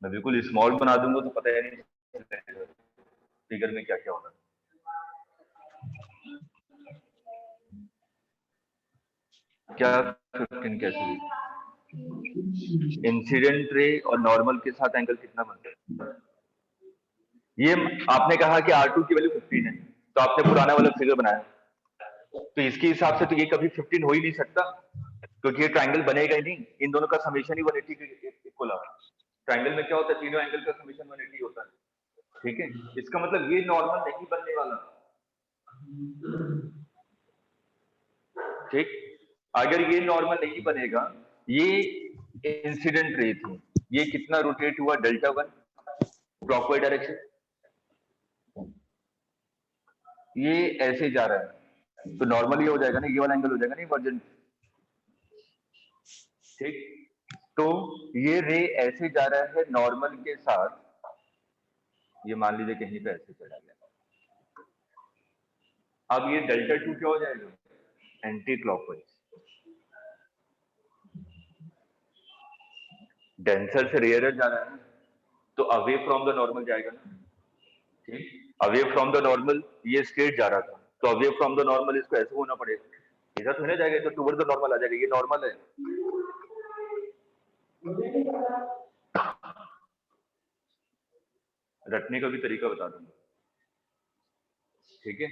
मैं बिल्कुल स्मॉल बना दूंगा तो पता ही नहीं फिगर में क्या क्या होगा। क्या 15 कैसे हुई, इंसिडेंट रे और नॉर्मल के साथ एंगल कितना बनता है। ये आपने कहा कि R2 की वैल्यू 15 है, तो आपने पुराना वाला फिगर बनाया, तो इसके हिसाब से तो ये कभी 15 हो ही नहीं सकता, क्योंकि ये ट्रायंगल बनेगा ही नहीं, इन दोनों का समेशन ही 180 के इक्वल आ रहा है। ट्रायंगल में क्या होता है, तीनों एंगल का समेशन 180 होता है। ठीक है, इसका मतलब ये नॉर्मल नहीं बनने वाला। ठीक, अगर ये नॉर्मल नहीं बनेगा, ये इंसिडेंट रे थी, ये कितना रोटेट हुआ, Δ1 क्लॉकवाइज डायरेक्शन, ये ऐसे जा रहा है, तो नॉर्मल ये हो जाएगा ना, ये वाला एंगल हो जाएगा ना इमर्जेंट। ठीक, तो ये रे ऐसे जा रहा है नॉर्मल के साथ, ये मान लीजिए कहीं पे ऐसे चला गया, अब ये Δ2 क्या हो जाएगा, एंटी क्लॉकवाइज, डेंसर से रेयरर जा रहा है ना, तो अवे फ्रॉम द नॉर्मल जाएगा ना। ठीक, अवे फ्रॉम द नॉर्मल, ये स्ट्रेट जा रहा था, तो अवे फ्रॉम द नॉर्मल इसको ऐसे होना पड़ेगा, इधर थोड़ा जाएगा, तो टुवर्ड द नॉर्मल आ जाएगा, ये नॉर्मल है। रटने का भी तरीका बता दूंगा, ठीक है।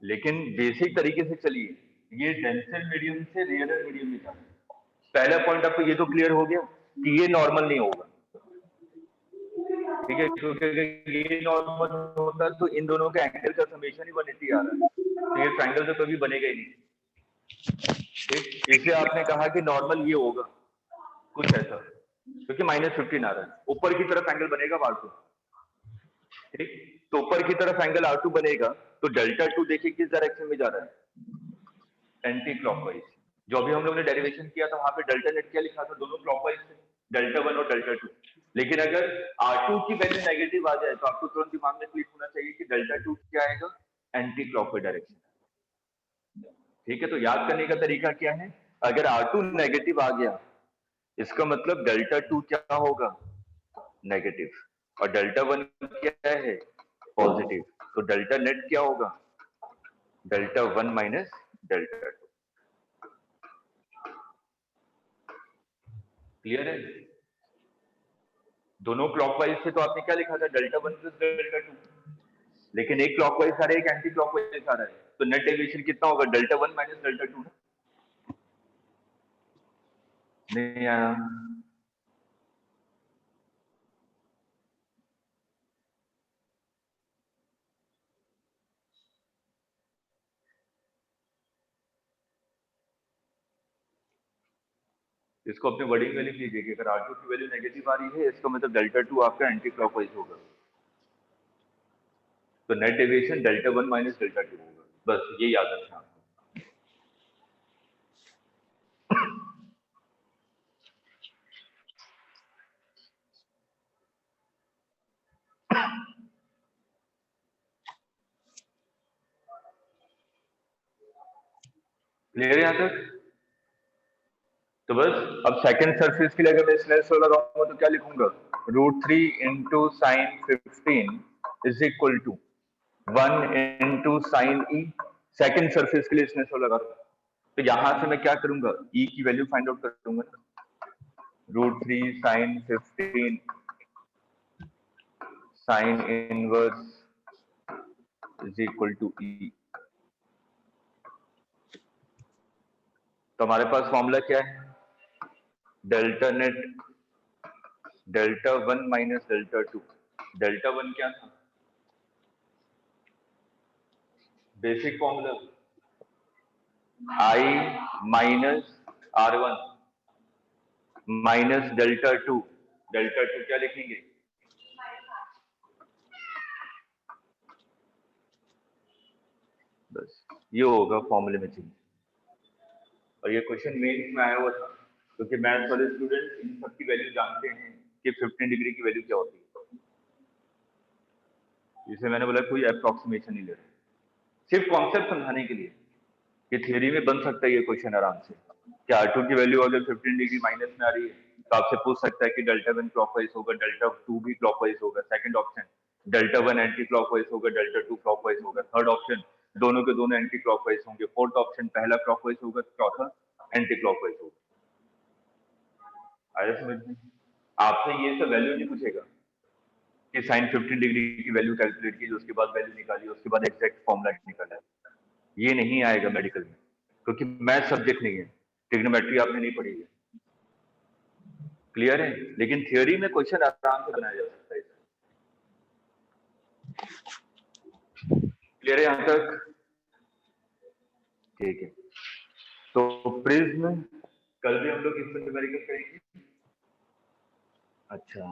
लेकिन बेसिक तरीके से चलिए, ये डेंसर मीडियम से रेयरर मीडियम में जाना है। पहला पॉइंट आपको ये तो क्लियर हो गया कि ये नॉर्मल नहीं होगा, ठीक है, क्योंकि अगर ये नॉर्मल होता तो इन दोनों के एंगल का समेशन ही 180 आ रहा है, तो ये ट्रायंगल तो कभी बनेगा ही नहीं, ठीक। इसलिए आपने कहा कि नॉर्मल ये होगा कुछ ऐसा, क्योंकि -15 आ रहा है, ऊपर की तरफ एंगल बनेगा R2, ठीक। तो ऊपर की तरफ एंगल R2 बनेगा, तो डेल्टा 2 देखिए किस डायरेक्शन में जा रहा है, एंटी क्लॉकवाइज। जो अभी हम लोग ने डेरिवेशन किया था वहां पे डेल्टा नेट क्या लिखा था, दोनों क्लॉकवाइज थे, डेल्टा 1 और डेल्टा 2। लेकिन अगर R2 की वैल्यू नेगेटिव आ जाए तो आपको तुरंत दिमाग में क्लिक होना चाहिए कि डेल्टा 2 क्या आएगा, एंटी क्लॉकवाइज डायरेक्शन, ठीक है। तो याद करने का तरीका क्या है, अगर R2 नेगेटिव आ गया इसका मतलब डेल्टा 2 क्या होगा, नेगेटिव, और डेल्टा 1 क्या है, पॉजिटिव। तो डेल्टा नेट क्या होगा, डेल्टा 1 माइनस डेल्टा 2। क्लियर है? दोनों क्लॉकवाइज से तो आपने क्या लिखा था, डेल्टा 1 प्लस डेल्टा 2, लेकिन एक क्लॉकवाइज आ रहा है, एक एंटी क्लॉकवाइज आ रहा है, तो नेट डेविएशन कितना होगा, डेल्टा 1 माइनस डेल्टा 2। नहीं आया? इसको अपने वर्डिंग में लिख लीजिए कि अगर R2 की वैल्यू नेगेटिव आ रही है इसका मतलब डेल्टा 2 आपका एंटी क्लॉकवाइज होगा, तो net deviation delta 1 minus delta 2 होगा। बस ये याद रखना आपको। क्लियर है यहाँ तक? तो बस अब सेकंड सरफेस के लिए अगर मैं स्नेल्स लॉ लगाऊंगा तो क्या लिखूंगा, √3 into sine 15 is equal to 1 into sine E. Second surface के लिए स्नेल्स लॉ लगा रहा हूं, तो यहां से मैं क्या करूंगा, ई की वैल्यू फाइंड आउट करूंगा ना, √3 sine 15 sine inverse is equal to E. तो हमारे पास फॉर्मूला क्या है, delta net delta 1 minus delta 2। Delta 1 क्या था, basic formula I minus R1 minus delta 2। Delta 2 क्या लिखेंगे, बस ये होगा फॉर्मूले में चेंज। और ये क्वेश्चन मेंस में आया हुआ था, क्योंकि मैथ्स वाले स्टूडेंट इन सब की वैल्यू जानते हैं कि 15 डिग्री की वैल्यू क्या होती है, जिसे मैंने बोला कोई अप्रोक्सीमेशन नहीं ले रहा, सिर्फ कॉन्सेप्ट समझाने के लिए कि थियरी में बन सकता है ये क्वेश्चन आराम से, कि R2 की वैल्यू अगर 15 डिग्री माइनस में आ रही है तो आपसे पूछ सकता है कि डेल्टा 1 क्लॉकवाइज होगा, डेल्टा 2 भी क्लॉकवाइज होगा, second option delta 1 anti clockwise होगा, डेल्टा 2 क्लॉकवाइज होगा, थर्ड ऑप्शन दोनों के दोनों एंटी क्लॉकवाइज होंगे, फोर्थ ऑप्शन पहला क्लॉकवाइज होगा, चौथा एंटी क्लॉकवाइज होगा। आया समझ में? आपसे ये सब वैल्यू नहीं पूछेगा कि साइन 15 डिग्री की वैल्यू कैलकुलेट की, उसके बाद वैल्यू निकाली, उसके बाद एग्जैक्ट फॉर्मूला निकाला, ये नहीं आएगा मेडिकल में, क्योंकि मैथ सब्जेक्ट नहीं है, ट्रिग्नोमेट्री आपने नहीं पढ़ी है। क्लियर है? लेकिन थियोरी में क्वेश्चन आराम से बनाया जा सकता है। क्लियर है यहाँ तक? ठीक है, तो प्रिज्म कल भी हम लोग इस पर न्यूमेरिकल करेंगे। अच्छा,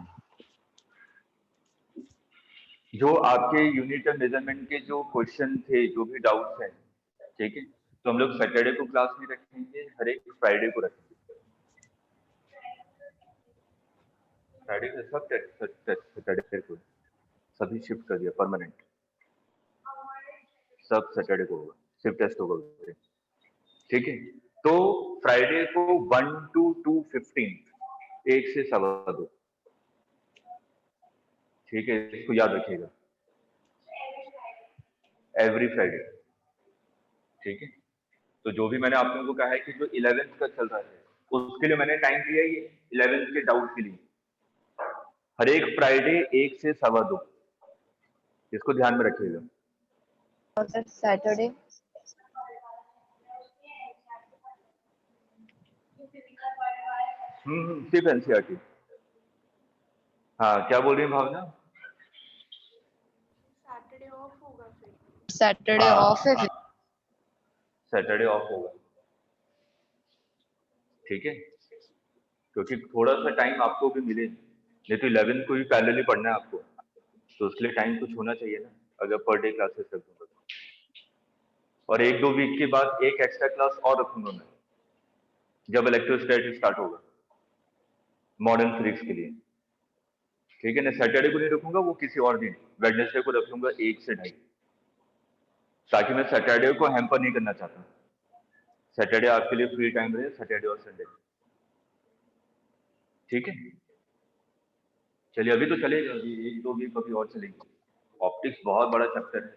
जो आपके यूनिट ऑफ मेजरमेंट के जो क्वेश्चन थे, जो भी डाउट्स हैं, ठीक है, तो हम लोग सैटरडे को क्लास नहीं रखेंगे, हर एक फ्राइडे को रखेंगे। फ्राइडे से सब सैटरडे को सभी शिफ्ट कर दिया परमानेंट, सब सैटरडे को होगा, सिर्फ टेस्ट होगा, ठीक है। तो फ्राइडे को 1 to 2:15, 1 से 2:15, ठीक है, इसको याद रखिएगा, एवरी फ्राइडे, ठीक है। तो जो भी मैंने आप लोगों को कहा है कि जो 11th का चल रहा है उसके लिए मैंने टाइम दिया ये 11th के डाउट के लिए, हर एक फ्राइडे 1 से 2:15, इसको ध्यान में रखिएगा। और सर सैटरडे सिर्फ एनसीईआरटी। हाँ, क्या बोल रही है भावना? सैटरडे ऑफ होगा फिर। सैटरडे हाँ। ऑफ है फिर। सैटरडे ऑफ होगा, ठीक है, क्योंकि थोड़ा सा टाइम आपको भी मिले, नहीं तो 11th को भी पैरेलली पढ़ना है आपको, तो उसके लिए टाइम कुछ होना चाहिए ना, अगर पर डे क्लासेस कर दूंगा तो। और 1-2 वीक के बाद एक एक्स्ट्रा क्लास और रखूंगा मैं, जब इलेक्ट्रोस्टैटिक्स स्टार्ट होगा मॉडर्न फिजिक्स के लिए, ठीक है ना। सैटरडे को नहीं रखूंगा, वो किसी और दिन वेडनेसडे को रख लूंगा 1 से 2:30, ताकि मैं सैटरडे को हैम्पर नहीं करना चाहता। सैटरडे आपके लिए फ्री टाइम रहे, सैटरडे और संडे, ठीक है। चलिए अभी तो चलेगा, अभी 1-2 वीक अभी और चलेंगे। ऑप्टिक्स बहुत बड़ा चैप्टर है,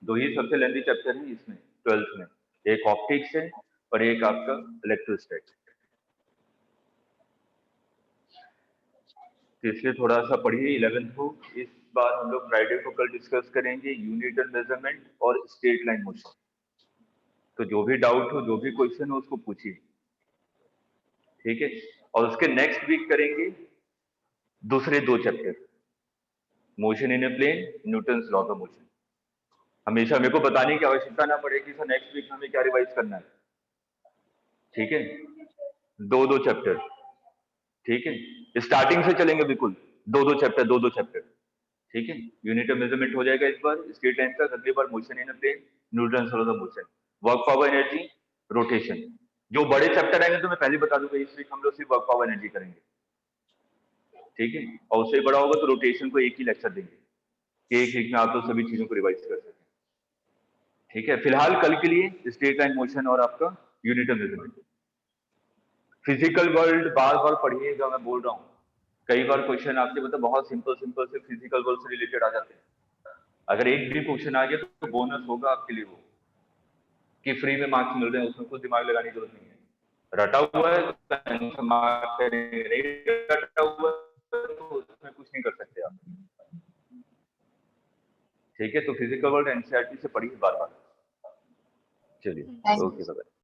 2 ही सबसे लेंथी चैप्टर है इसमें 12th में, एक ऑप्टिक्स है और एक आपका इलेक्ट्रोस्टैटिक्स। तो इसलिए थोड़ा सा पढ़िए 11th को। इस बार हम लोग फ्राइडे को कल डिस्कस करेंगे यूनिट मेजरमेंट और स्ट्रेट लाइन मोशन। तो जो भी डाउट हो, जो भी क्वेश्चन हो, उसको पूछिए, ठीक है। और उसके नेक्स्ट वीक करेंगे दूसरे 2 chapter, motion in a plane, Newton's law of motion. हमेशा मेरे को बताने की आवश्यकता ना पड़े कि सर नेक्स्ट वीक हमें क्या रिवाइज करना है, ठीक है। 2-2 चैप्टर, ठीक है, स्टार्टिंग से चलेंगे बिल्कुल, 2-2 चैप्टर, 2-2 चैप्टर, ठीक है। यूनिट ऑफ मेजरमेंट हो जाएगा इस बार, स्ट्रेट लाइन तक, अगली बार motion in plane, Newton's law of motion, work power energy, rotation. जो बड़े चैप्टर आएंगे तो मैं पहले बता दूंगा, इस वीक हम लोग सिर्फ वर्क पावर एनर्जी करेंगे, ठीक है। और उससे बड़ा होगा तो रोटेशन को एक ही लेक्चर देंगे कि एक वीक में आप लोग सभी चीजों को रिवाइज कर सकें, ठीक है। फिलहाल कल के लिए स्ट्रेट लाइन मोशन और आपका unit of measurement. Physical world बार बार पढ़िएगा, मैं बोल रहा हूँ, कई बार क्वेश्चन आपके मतलब बहुत सिंपल सिंपल से फिजिकल वर्ल्ड से रिलेटेड आ जाते हैं। अगर एक भी क्वेश्चन आ गया तो बोनस होगा आपके लिए, वो कि फ्री में मार्क्स मिल रहे हैं, उसमें कुछ दिमाग लगाने की जरूरत नहीं है। रटा हुआ है तो मार्क्स करेंगे, नहीं रटा हुआ है तो उसमें कुछ नहीं कर सकते आप, ठीक है। तो फिजिकल वर्ल्ड एनसीईआरटी से पढ़िए बार बार। चलिए, थैंक यू। Okay bye.